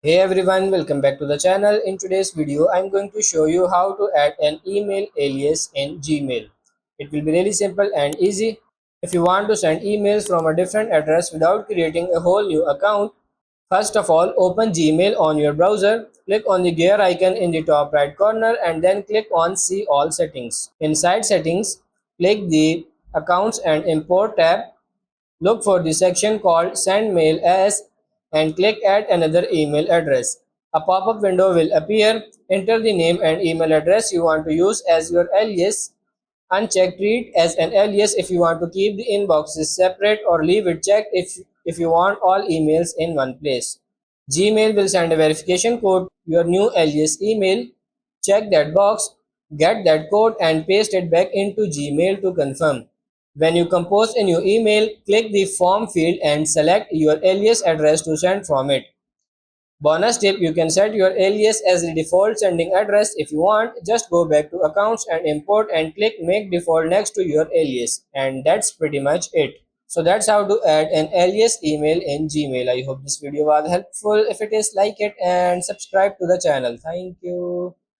Hey everyone, welcome back to the channel. In today's video, I'm going to show you how to add an email alias in Gmail. It will be really simple and easy. If you want to send emails from a different address without creating a whole new account, first of all, open Gmail on your browser. Click on the gear icon in the top right corner and then click on See All Settings. Inside Settings, click the Accounts and Import tab. Look for the section called Send Mail As and click Add another email address. A pop-up window will appear. Enter the name and email address you want to use as your alias. Uncheck Treat as an alias if you want to keep the inboxes separate, or leave it checked if you want all emails in one place. Gmail will send a verification code to your new alias email. Check that box, get that code and paste it back into Gmail to confirm. When you compose a new email, click the form field and select your alias address to send from it. Bonus tip, you can set your alias as the default sending address if you want. Just go back to accounts and import and click make default next to your alias, and that's pretty much it. So that's how to add an alias email in Gmail. I hope this video was helpful. If it is, like it and subscribe to the channel. Thank you.